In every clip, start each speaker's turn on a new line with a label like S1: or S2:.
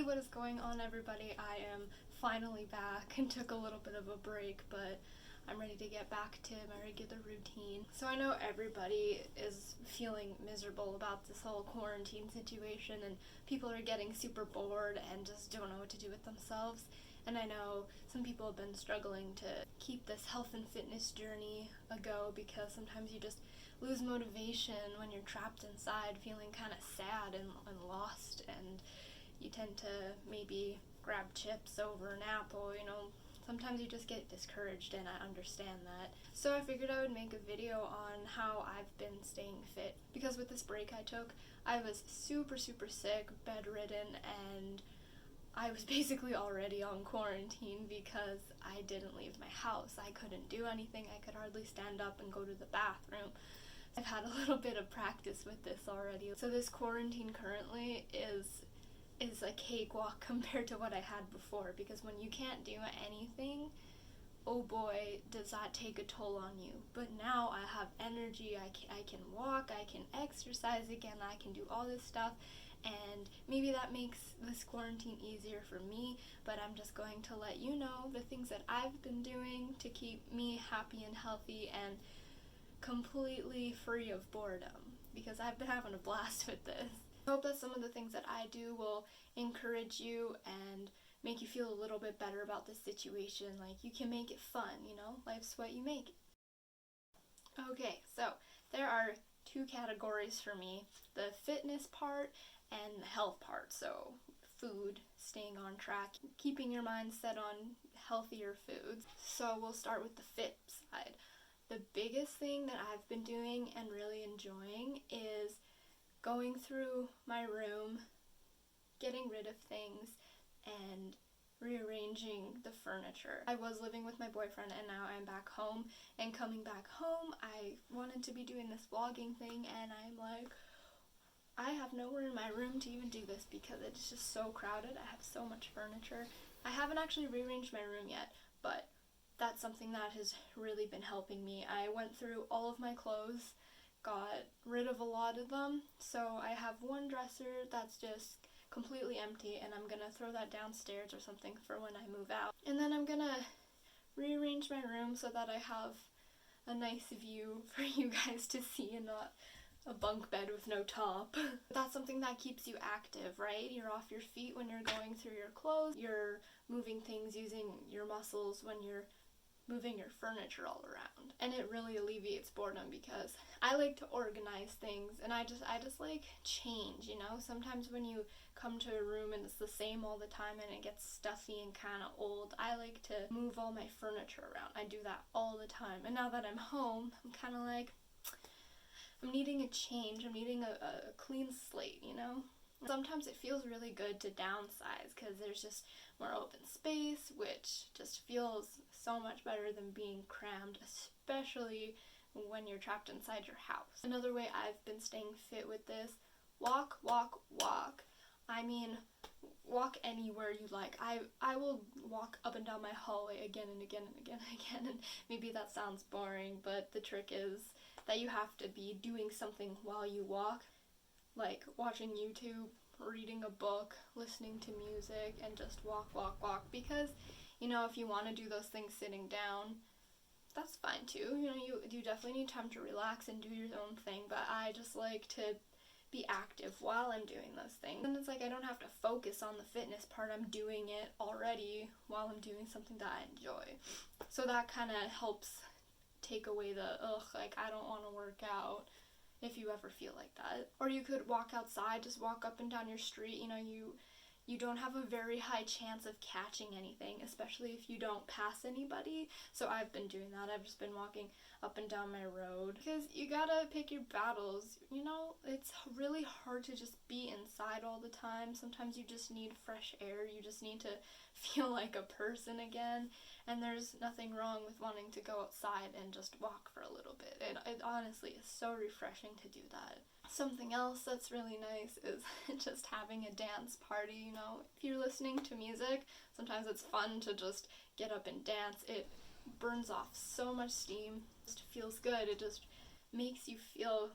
S1: what is going on, everybody? I am finally back and took a little bit of a break, but I'm ready to get back to my regular routine. So I know everybody is feeling miserable about this whole quarantine situation, and people are getting super bored and just don't know what to do with themselves. And I know some people have been struggling to keep this health and fitness journey a go because sometimes you just lose motivation when you're trapped inside feeling kind of sad and lost, and you tend to maybe grab chips over an apple. Sometimes you just get discouraged, and I understand that. So I figured I would make a video on how I've been staying fit, because with this break I took, I was super sick, bedridden, and I was basically already on quarantine because I didn't leave my house. I couldn't do anything. I could hardly stand up and go to the bathroom. I've had a little bit of practice with this already. So this quarantine currently is a cakewalk compared to what I had before, because when you can't do anything, oh boy, does that take a toll on you. But now I have energy, I can walk, I can exercise again, I can do all this stuff, and maybe that makes this quarantine easier for me, but I'm just going to let you know the things that I've been doing to keep me happy and healthy and completely free of boredom, because I've been having a blast with this. I hope that some of the things that I do will encourage you and make you feel a little bit better about this situation. Like, you can make it fun, life's what you make it. Okay, so there are two categories for me: the fitness part and the health part. So food, staying on track, keeping your mind set on healthier foods. So we'll start with the fit side. The biggest thing that I've been doing and really enjoying is going through my room, getting rid of things, and rearranging the furniture. I was living with my boyfriend, and now I'm back home, and coming back home, I wanted to be doing this vlogging thing, and I'm like, I have nowhere in my room to even do this because it's just so crowded. I have so much furniture. I haven't actually rearranged my room yet, but that's something that has really been helping me. I went through all of my clothes, got rid of a lot of them, so I have one dresser that's just completely empty, and I'm gonna throw that downstairs or something for when I move out. And then I'm gonna rearrange my room so that I have a nice view for you guys to see and not a bunk bed with no top. That's something that keeps you active, right? You're off your feet when you're going through your clothes. You're moving things using your muscles when you're moving your furniture all around. And it really alleviates boredom because I like to organize things, and I just like change, Sometimes when you come to a room and it's the same all the time and it gets stuffy and kind of old, I like to move all my furniture around. I do that all the time. And now that I'm home, I'm kind of like, I'm needing a change. I'm needing a clean slate, Sometimes it feels really good to downsize because there's just more open space, which just feels so much better than being crammed, especially when you're trapped inside your house. Another way I've been staying fit with this: walk. I mean, walk anywhere you like. I will walk up and down my hallway again and again and again and again, and maybe that sounds boring, but the trick is that you have to be doing something while you walk, like watching YouTube, reading a book, listening to music, and just walk, because, if you want to do those things sitting down, that's fine too. You definitely need time to relax and do your own thing, but I just like to be active while I'm doing those things. And it's like I don't have to focus on the fitness part. I'm doing it already while I'm doing something that I enjoy. So that kind of helps take away the, I don't want to work out, if you ever feel like that. Or you could walk outside, just walk up and down your street. You don't have a very high chance of catching anything, especially if you don't pass anybody. So I've been doing that. I've just been walking up and down my road, because you gotta pick your battles. It's really hard to just be inside all the time. Sometimes you just need fresh air. You just need to feel like a person again. And there's nothing wrong with wanting to go outside and just walk for a little bit. It honestly is so refreshing to do that. Something else that's really nice is just having a dance party. If you're listening to music, sometimes it's fun to just get up and dance. It burns off so much steam. It just feels good. It just makes you feel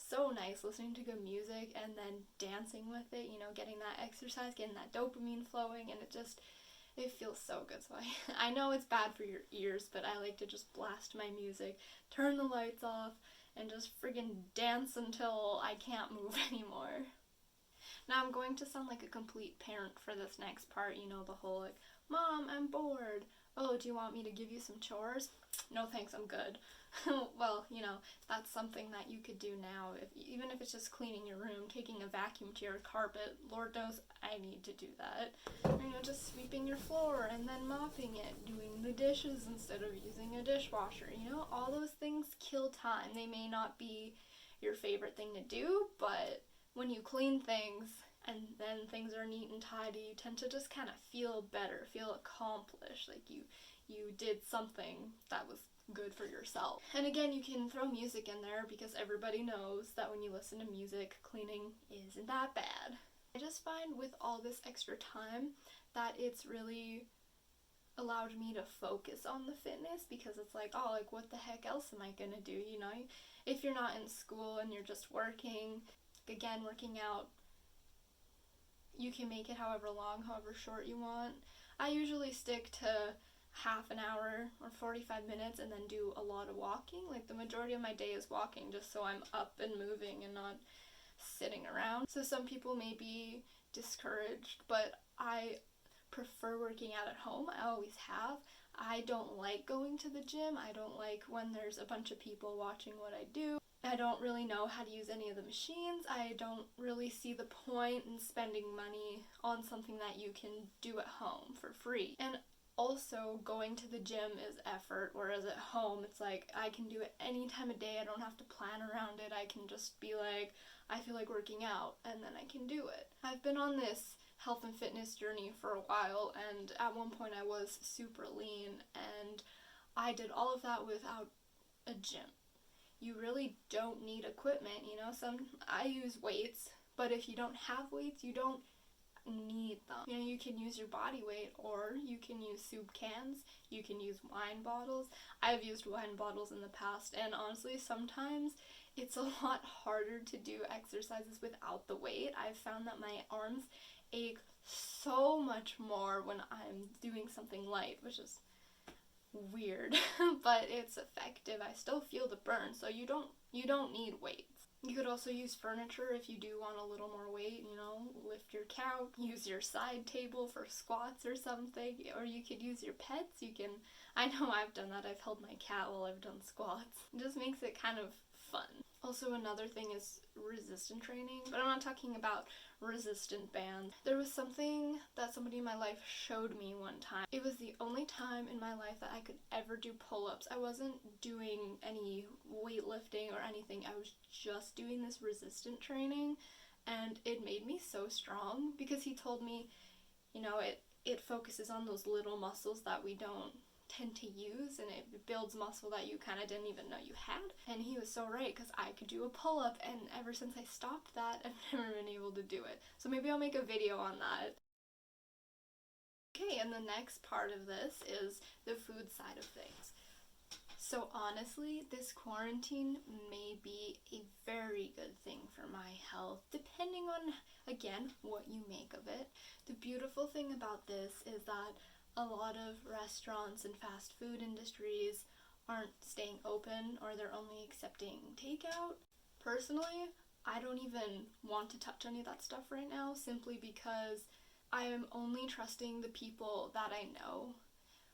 S1: so nice listening to good music and then dancing with it, getting that exercise, getting that dopamine flowing, and it feels so good. So I know it's bad for your ears, but I like to just blast my music, turn the lights off, and just friggin' dance until I can't move anymore. Now I'm going to sound like a complete parent for this next part, the whole like, Mom, I'm bored. Oh, do you want me to give you some chores? No thanks, I'm good. Well, that's something that you could do now, even if it's just cleaning your room, taking a vacuum to your carpet. Lord knows I need to do that. Just sweeping your floor and then mopping it, doing the dishes instead of using a dishwasher. All those things kill time. They may not be your favorite thing to do, but when you clean things and then things are neat and tidy, you tend to just kind of feel better, feel accomplished, like you did something that was good for yourself. And again, you can throw music in there because everybody knows that when you listen to music, cleaning isn't that bad. I just find with all this extra time that it's really allowed me to focus on the fitness, because it's like, oh, like what the heck else am I gonna do, If you're not in school and you're just working, again, working out, you can make it however long, however short you want. I usually stick to half an hour or 45 minutes and then do a lot of walking. Like the majority of my day is walking, just so I'm up and moving and not sitting around. So some people may be discouraged, but I prefer working out at home. I always have. I don't like going to the gym. I don't like when there's a bunch of people watching what I do. I don't really know how to use any of the machines. I don't really see the point in spending money on something that you can do at home for free. And also, going to the gym is effort, whereas at home it's like I can do it any time of day. I don't have to plan around it. I can just be like, I feel like working out, and then I can do it. I've been on this health and fitness journey for a while, and at one point I was super lean, and I did all of that without a gym. You really don't need equipment, I use weights, but if you don't have weights, you don't need them. You can use your body weight, or you can use soup cans, you can use wine bottles. I've used wine bottles in the past, and honestly, sometimes it's a lot harder to do exercises without the weight. I've found that my arms ache so much more when I'm doing something light, which is weird, but it's effective. I still feel the burn, so you don't need weights. You could also use furniture if you do want a little more weight, lift your couch, use your side table for squats or something, or you could use your pets. I know I've done that. I've held my cat while I've done squats. It just makes it kind of fun. Also, another thing is resistance training, but I'm not talking about resistant bands. There was something that somebody in my life showed me one time. It was the only time in my life that I could ever do pull-ups. I wasn't doing any weightlifting or anything. I was just doing this resistant training, and it made me so strong because he told me, it focuses on those little muscles that we don't tend to use, and it builds muscle that you kind of didn't even know you had. And he was so right, because I could do a pull-up, and ever since I stopped that, I've never been able to do it. So maybe I'll make a video on that. Okay, and the next part of this is the food side of things. So honestly, this quarantine may be a very good thing for my health, depending on, again, what you make of it. The beautiful thing about this is that a lot of restaurants and fast food industries aren't staying open, or they're only accepting takeout. Personally, I don't even want to touch any of that stuff right now, simply because I am only trusting the people that I know.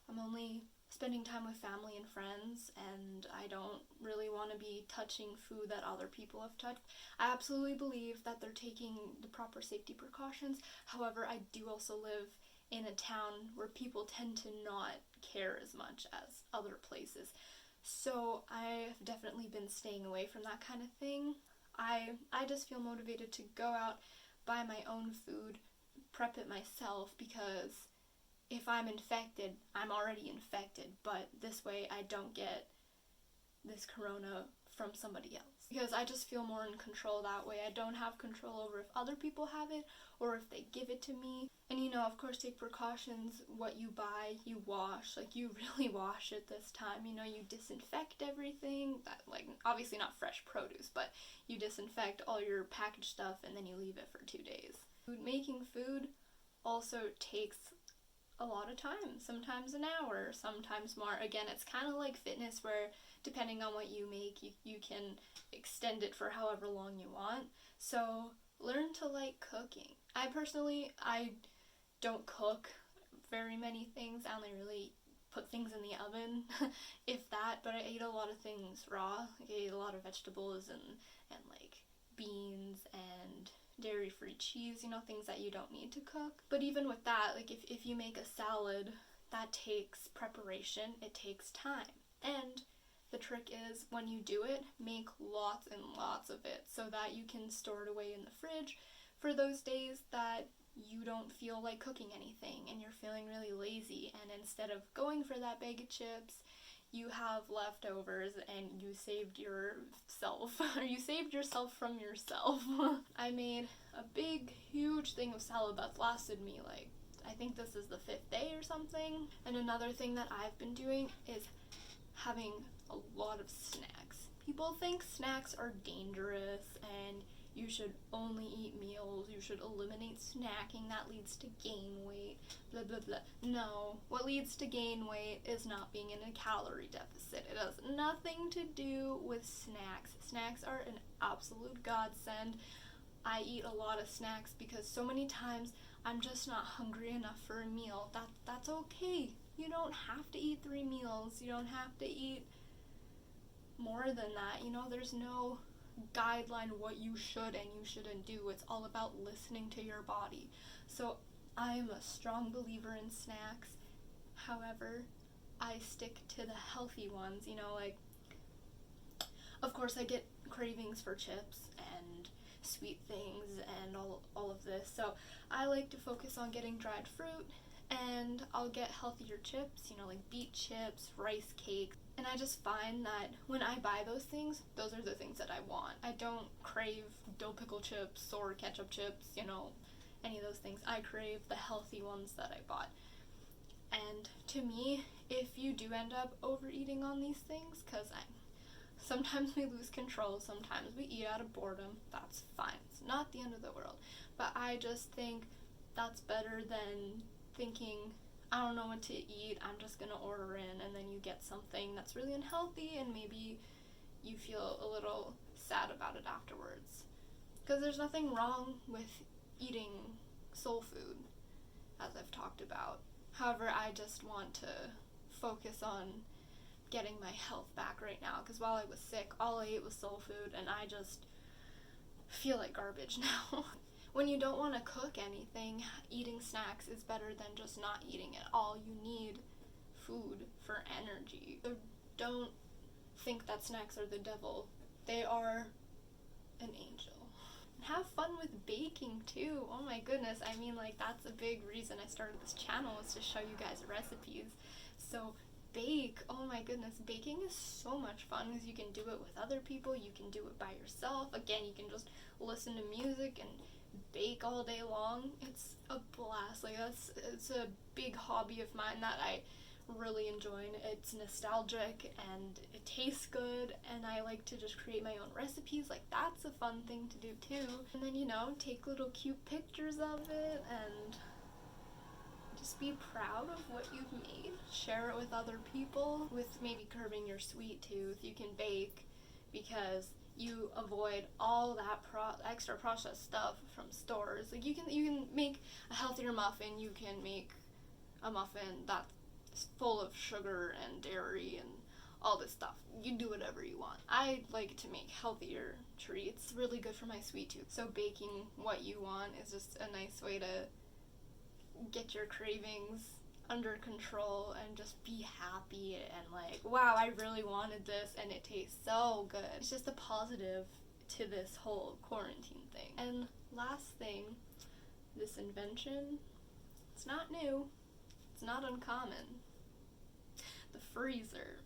S1: I'm only spending time with family and friends, and I don't really want to be touching food that other people have touched. I absolutely believe that they're taking the proper safety precautions. However, I do also live in a town where people tend to not care as much as other places. So I've definitely been staying away from that kind of thing. I just feel motivated to go out, buy my own food, prep it myself, because if I'm infected, I'm already infected, but this way I don't get this corona from somebody else. Because I just feel more in control that way. I don't have control over if other people have it or if they give it to me. And of course, take precautions. What you buy, you wash. Like, you really wash it this time. You disinfect everything. That, like, obviously not fresh produce, but you disinfect all your packaged stuff and then you leave it for 2 days. Making food also takes a lot of time, sometimes an hour, sometimes more. Again, it's kind of like fitness where depending on what you make, you can extend it for however long you want. So learn to like cooking. I don't cook very many things. I only really put things in the oven, if that, but I eat a lot of things raw. Like, I eat a lot of vegetables and like beans and dairy-free cheese, things that you don't need to cook. But even with that, like if you make a salad, that takes preparation, it takes time. And the trick is, when you do it, make lots and lots of it so that you can store it away in the fridge for those days that you don't feel like cooking anything and you're feeling really lazy, and instead of going for that bag of chips, you have leftovers and you saved yourself, or you saved yourself from yourself. I made a big, huge thing of salad that lasted me, like, I think this is the 5th day or something. And another thing that I've been doing is having a lot of snacks. People think snacks are dangerous and you should only eat meals, you should eliminate snacking, that leads to gain weight, blah blah blah. No, what leads to gain weight is not being in a calorie deficit. It has nothing to do with snacks. Snacks are an absolute godsend. I eat a lot of snacks because so many times I'm just not hungry enough for a meal. That's okay. You don't have to eat 3 meals. You don't have to eat more than that. There's no guideline what you should and you shouldn't do. It's all about listening to your body. So I am a strong believer in snacks. However, I stick to the healthy ones. Like, of course I get cravings for chips and sweet things and all of this. So I like to focus on getting dried fruit, and I'll get healthier chips, like beet chips, rice cakes. And I just find that when I buy those things, those are the things that I want. I don't crave dill pickle chips or ketchup chips, any of those things. I crave the healthy ones that I bought. And to me, if you do end up overeating on these things, because sometimes we lose control, sometimes we eat out of boredom, that's fine. It's not the end of the world. But I just think that's better than thinking, I don't know what to eat, I'm just gonna order in, and then you get something that's really unhealthy and maybe you feel a little sad about it afterwards. Because there's nothing wrong with eating soul food, as I've talked about. However, I just want to focus on getting my health back right now, because while I was sick, all I ate was soul food and I just feel like garbage now. When you don't want to cook anything, eating snacks is better than just not eating at all. You need food for energy. So don't think that snacks are the devil. They are an angel. And have fun with baking too. Oh my goodness. That's a big reason I started this channel, is to show you guys recipes. So bake. Oh my goodness. Baking is so much fun because you can do it with other people. You can do it by yourself. Again, you can just listen to music and bake all day long. It's a blast. It's a big hobby of mine that I really enjoy. It's nostalgic and it tastes good, and I like to just create my own recipes. That's a fun thing to do too. And then take little cute pictures of it and just be proud of what you've made. Share it with other people. With maybe curbing your sweet tooth, you can bake because you avoid all that extra processed stuff from stores. You can make a healthier muffin. You can make a muffin that's full of sugar and dairy and all this stuff. You do whatever you want. I like to make healthier treats, really good for my sweet tooth. So baking what you want is just a nice way to get your cravings under control and just be happy and wow, I really wanted this and it tastes so good. It's just a positive to this whole quarantine thing. And last thing, this invention, it's not new, it's not uncommon. The freezer.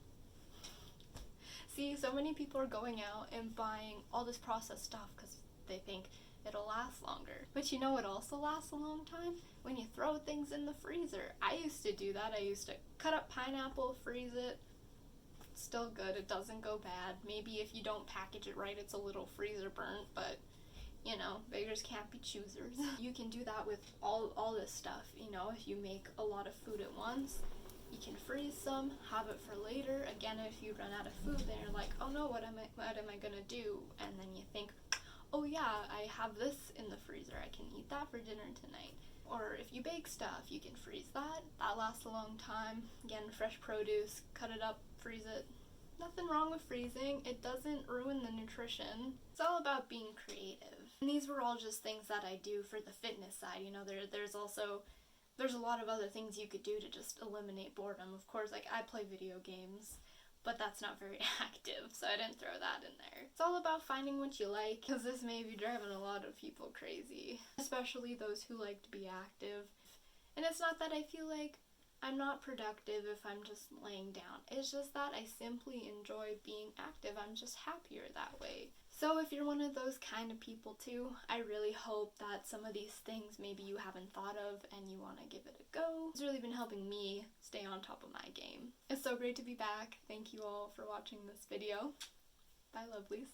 S1: See, so many people are going out and buying all this processed stuff because they think it'll last longer. But you know what also lasts a long time? When you throw things in the freezer. I used to do that. I used to cut up pineapple, freeze it. Still good, it doesn't go bad. Maybe if you don't package it right, it's a little freezer burnt, but you know, beggars can't be choosers. You can do that with all this stuff, you know, if you make a lot of food at once, you can freeze some, have it for later. Again, if you run out of food, then you're like, oh no, what am I gonna do? And then you think, oh yeah, I have this in the freezer, I can eat that for dinner tonight. Or if you bake stuff, you can freeze that. That lasts a long time. Again, fresh produce, cut it up, freeze it. Nothing wrong with freezing. It doesn't ruin the nutrition. It's all about being creative. And these were all just things that I do for the fitness side. You know, there's a lot of other things you could do to just eliminate boredom. Of course, like I play video games, but that's not very active, so I didn't throw that in there. It's all about finding what you like, because this may be driving a lot of people crazy, especially those who like to be active. And it's not that I feel like I'm not productive if I'm just laying down. It's just that I simply enjoy being active. I'm just happier that way. So if you're one of those kind of people too, I really hope that some of these things maybe you haven't thought of and you want to give it a go. It's really been helping me stay on top of my game. It's so great to be back. Thank you all for watching this video. Bye, lovelies.